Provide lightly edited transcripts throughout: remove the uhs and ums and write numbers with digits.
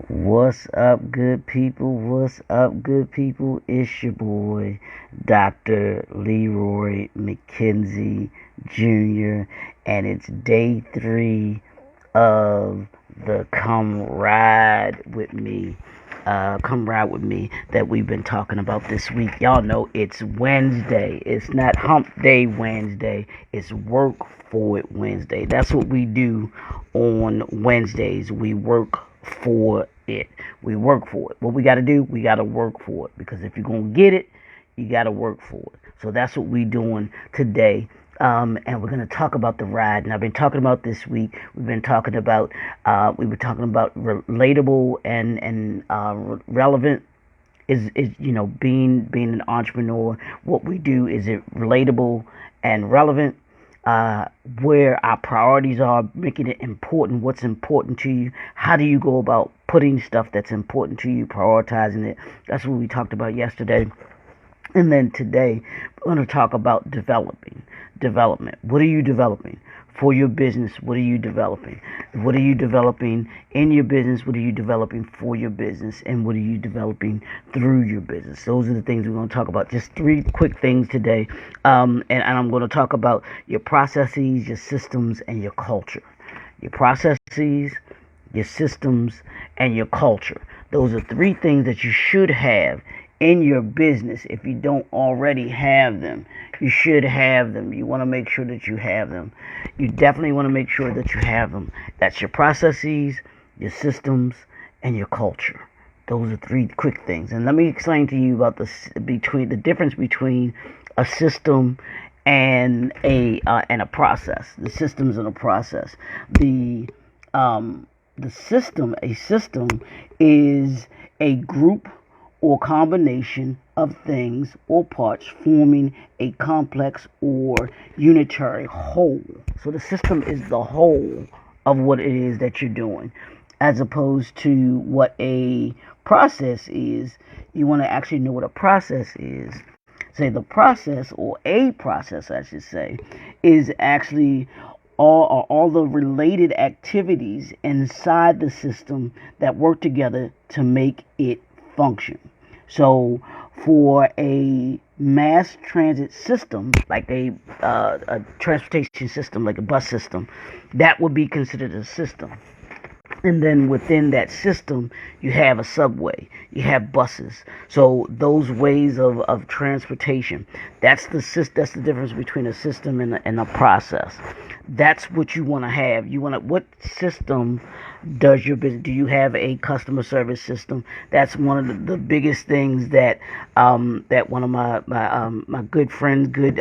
What's up, good people? What's up, good people? It's your boy, Dr. Leroy McKenzie Jr., and it's day 3 of the Come Ride With Me that we've been talking about this week. Y'all know it's Wednesday. It's not Hump Day Wednesday, it's Work For It Wednesday. That's what we do on Wednesdays. We work for it. We work for it. What we got to do, we got to work for it. Because if you're going to get it, you got to work for it. So that's what we're doing today. And we're going to talk about the ride. And I've been talking about this week. We were talking about relatable and relevant. Is being an entrepreneur. What we do, is it relatable and relevant? Where our priorities are, making it important, what's important to you, how do you go about putting stuff that's important to you, prioritizing it. That's what we talked about yesterday. And then today, we're going to talk about development. What are you developing for your business? What are you developing? What are you developing in your business? What are you developing for your business? And what are you developing through your business? Those are the things we're going to talk about. Just 3 quick things today. And I'm going to talk about your processes, your systems, and your culture. Your processes, your systems, and your culture. Those are 3 things that you should have in your business. If you don't already have them, you should have them. You want to make sure that you have them. You definitely want to make sure that you have them. That's your processes, your systems, and your culture. Those are 3 quick things. And let me explain to you about the difference between a system and a process. The systems and a process. A system is a group or combination of things or parts forming a complex or unitary whole. So the system is the whole of what it is that you're doing, as opposed to what a process is. You want to actually know what a process is. Say the process, or a process I should say, is actually all the related activities inside the system that work together to make it function. So for a mass transit system, like a transportation system, like a bus system, that would be considered a system. And then within that system, you have a subway, you have buses. So those ways of transportation, that's the difference between a system and a process. That's what you want to have. What system does your business? Do you have a customer service system? That's one of the biggest things that that one of my good friends, good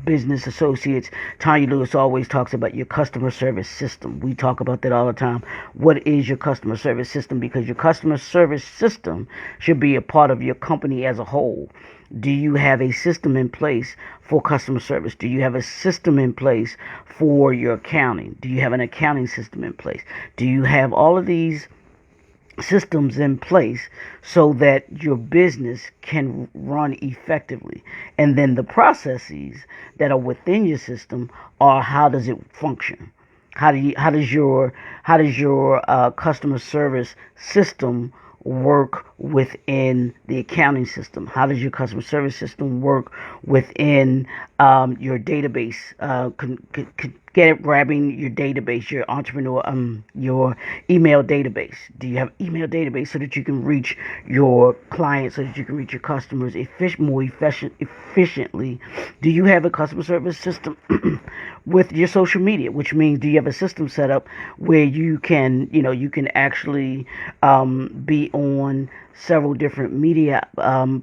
business associates, Tanya Lewis, always talks about your customer service system. We talk about that all the time. What is your customer service system? Because your customer service system should be a part of your company as a whole. Do you have a system in place for customer service? Do you have a system in place for your accounting? Do you have an accounting system in place? Do you have all of these systems in place so that your business can run effectively? And then the processes that are within your system are, how does it function? How does your customer service system work within the accounting system? How does your customer service system work within your database? Grabbing your database, your entrepreneur, your email database. Do you have email database so that you can reach your clients, so that you can reach your customers more efficiently? Do you have a customer service system with your social media? Which means, do you have a system set up where you can actually be on several different media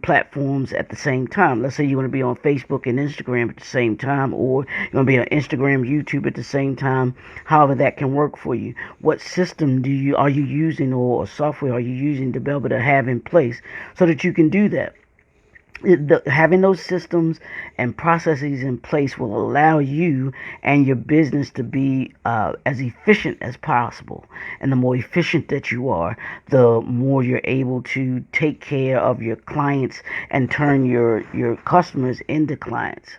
platforms at the same time? Let's say you want to be on Facebook and Instagram at the same time, or you want to be on Instagram, YouTube at the same time. However that can work for you. What system are you using, or software are you using to be able to have in place so that you can do that? Having those systems and processes in place will allow you and your business to be as efficient as possible. And the more efficient that you are, the more you're able to take care of your clients and turn your customers into clients.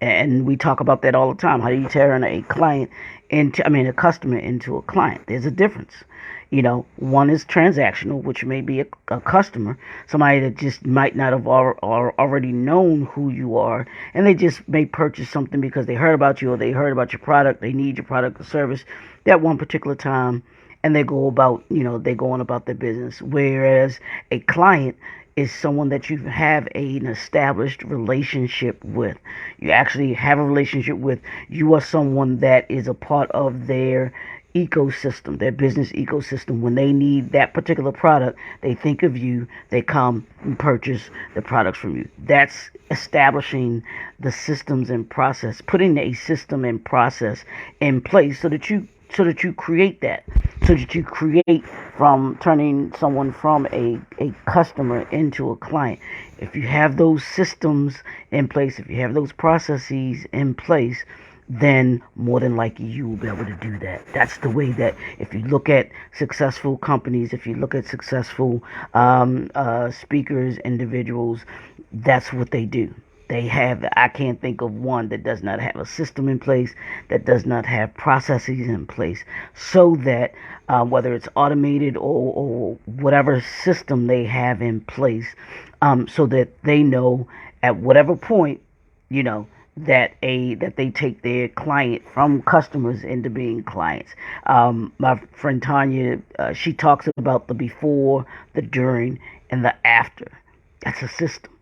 And we talk about that all the time. How do you turn a customer into a client? There's a difference. One is transactional, which may be a customer, somebody that just might not have already known who you are, and they just may purchase something because they heard about you or they heard about your product, they need your product or service that one particular time, and they go on about their business. Whereas a client is someone that you have an established relationship with. You actually have a relationship with. You are someone that is a part of their ecosystem, their business ecosystem. When they need that particular product, they think of you, they come and purchase the products from you. That's establishing the systems and process, putting a system and process in place so that you create that, so that you create from turning someone from a customer into a client. If you have those systems in place, if you have those processes in place, then more than likely you will be able to do that. That's the way that, if you look at successful companies, if you look at successful speakers, individuals, that's what they do. I can't think of one that does not have a system in place, that does not have processes in place, so that whether it's automated or whatever system they have in place, so that they know at whatever point, you know, that they take their client from customers into being clients. My friend Tanya, she talks about the before, the during, and the after. That's a system.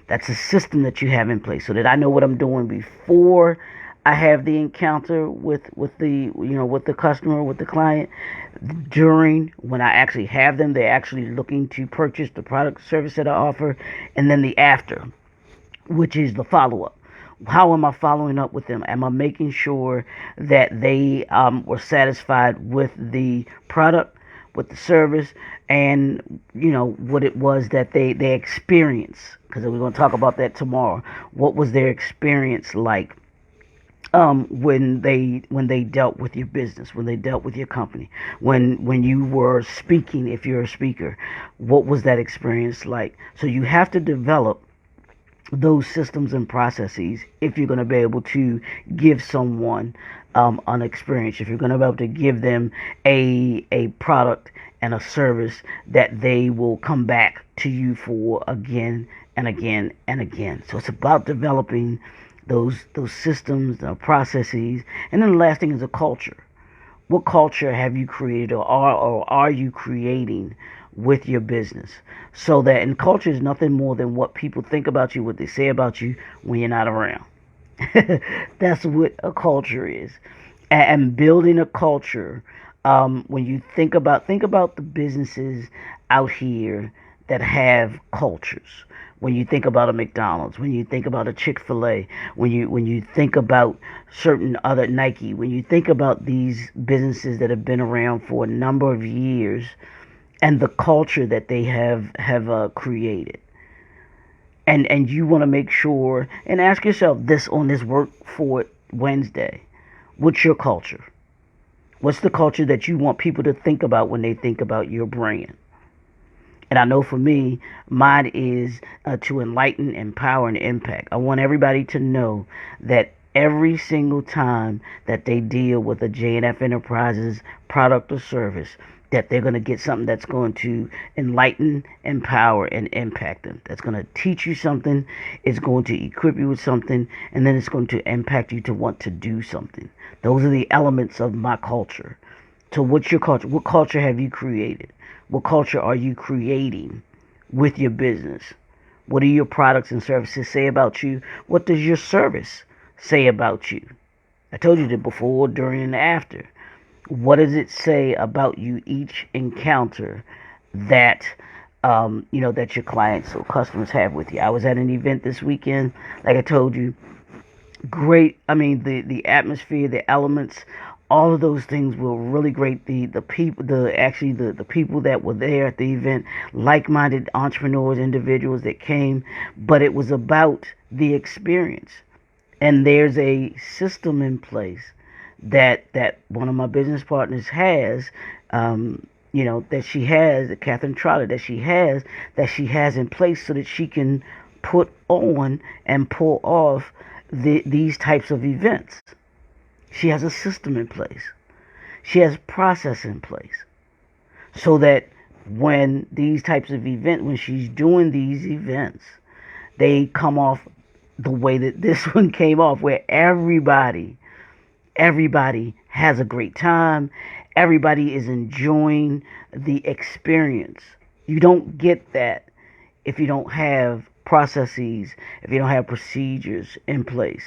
That's a system that you have in place, so that I know what I'm doing before I have the encounter with the customer, with the client. During, when I actually have them, they're actually looking to purchase the product or service that I offer, and then the after, which is the follow up. How am I following up with them? Am I making sure that they were satisfied with the product, with the service, and what it was that they experienced? Because we're going to talk about that tomorrow. What was their experience like when they dealt with your business, when they dealt with your company, when you were speaking, if you're a speaker? What was that experience like? So you have to develop those systems and processes if you're going to be able to give someone an experience, if you're going to be able to give them a product and a service that they will come back to you for again and again and again. So it's about developing those systems, the processes. And then the last thing is a culture. What culture have you created, or are you creating with your business? So that, and culture is nothing more than what people think about you, what they say about you when you're not around. That's what a culture is. And building a culture, when you think about the businesses out here that have cultures. When you think about a McDonald's, when you think about a Chick-fil-A, when you think about certain other Nike, when you think about these businesses that have been around for a number of years, and the culture that they have created, and you want to make sure and ask yourself this on this Work For It Wednesday: what's your culture? What's the culture that you want people to think about when they think about your brand? And I know for me, mine is to enlighten, empower, and impact. I want everybody to know that every single time that they deal with a J&F Enterprises product or service, that they're going to get something that's going to enlighten, empower, and impact them. That's going to teach you something. It's going to equip you with something. And then it's going to impact you to want to do something. Those are the elements of my culture. So what's your culture? What culture have you created? What culture are you creating with your business? What do your products and services say about you? What does your service say about you? I told you that before, during, and after. What does it say about you each encounter that that your clients or customers have with you? I was at an event this weekend, like I told you. Great. I mean, the atmosphere, the elements, all of those things were really great. The people, the people that were there at the event, like-minded entrepreneurs, individuals that came, but it was about the experience. And there's a system in place that one of my business partners has, that she has, Catherine Trotter, that she has in place, so that she can put on and pull off these types of events. She has a system in place. She has process in place so that when these types of events, when she's doing these events, they come off the way that this one came off, where everybody has a great time. Everybody is enjoying the experience. You don't get that if you don't have processes, if you don't have procedures in place,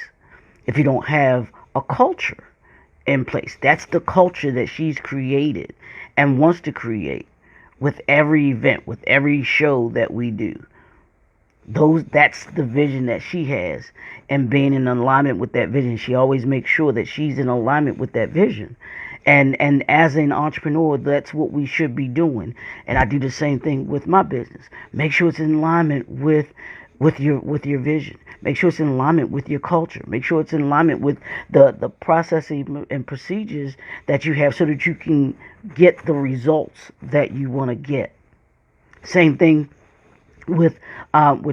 if you don't have a culture in place. That's the culture that she's created and wants to create with every event, with every show that we do. That's the vision that she has, and being in alignment with that vision, she always makes sure that she's in alignment with that vision. And as an entrepreneur, that's what we should be doing. And I do the same thing with my business. Make sure it's in alignment with your vision. Make sure it's in alignment with your culture. Make sure it's in alignment with the processing and procedures that you have, so that you can get the results that you want to get. Same thing with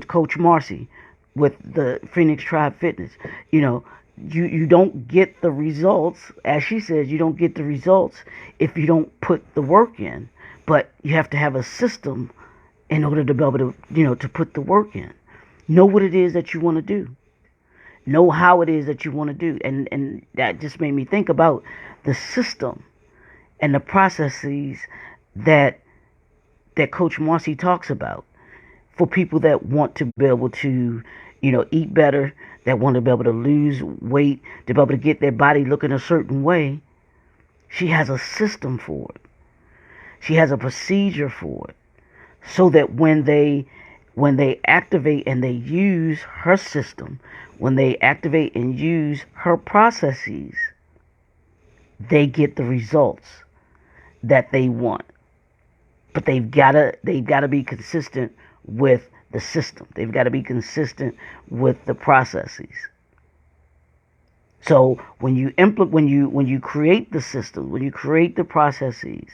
Coach Marcy, with the Phoenix Tribe Fitness. You don't get the results, as she says, you don't get the results if you don't put the work in. But you have to have a system in order to be able to, to put the work in. Know what it is that you want to do. Know how it is that you want to do. And that just made me think about the system and the processes that Coach Marcy talks about for people that want to be able to, eat better, that want to be able to lose weight, to be able to get their body looking a certain way. She has a system for it. She has a procedure for it, so that when they activate and they use her system, when they activate and use her processes, they get the results that they want. But they've got to be consistent with the system. They've got to be consistent with the processes. So when you create the system, when you create the processes,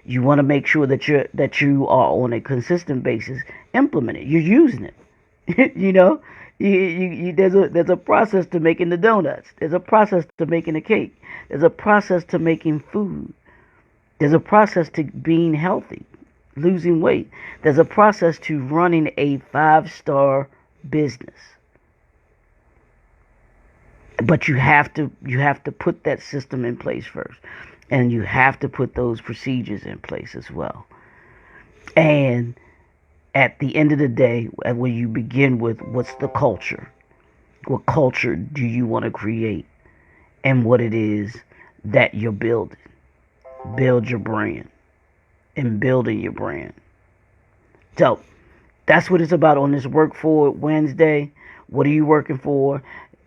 you want to make sure that you are on a consistent basis implementing it. You're using it. There's a process to making the donuts. There's a process to making the cake. There's a process to making food. There's a process to being healthy, losing weight. There's a process to running a 5-star business. But you have to put that system in place first. And you have to put those procedures in place as well. And at the end of the day, when you begin with what's the culture? What culture do you want to create? And what it is that you're building. Build your brand. And building your brand. So, that's what it's about on this Work For Wednesday. What are you working for?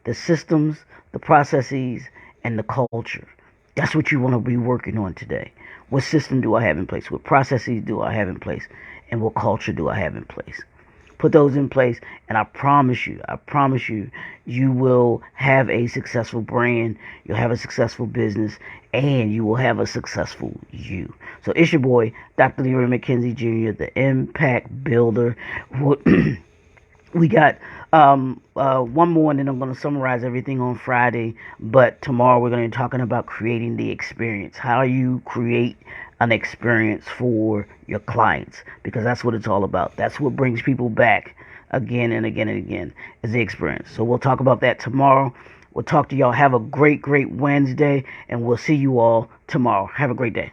The systems, the processes, and the culture. That's what you want to be working on today. What system do I have in place? What processes do I have in place? And what culture do I have in place? Put those in place, and I promise you, you will have a successful brand, you'll have a successful business, and you will have a successful you. So it's your boy, Dr. Leroy McKenzie Jr., the Impact Builder. We got one more, and then I'm going to summarize everything on Friday. But tomorrow we're going to be talking about creating the experience. How you create an experience for your clients, because that's what it's all about. That's what brings people back again and again and again, is the experience. So we'll talk about that tomorrow. We'll talk to y'all. Have a great Wednesday, and we'll see you all tomorrow. Have a great day.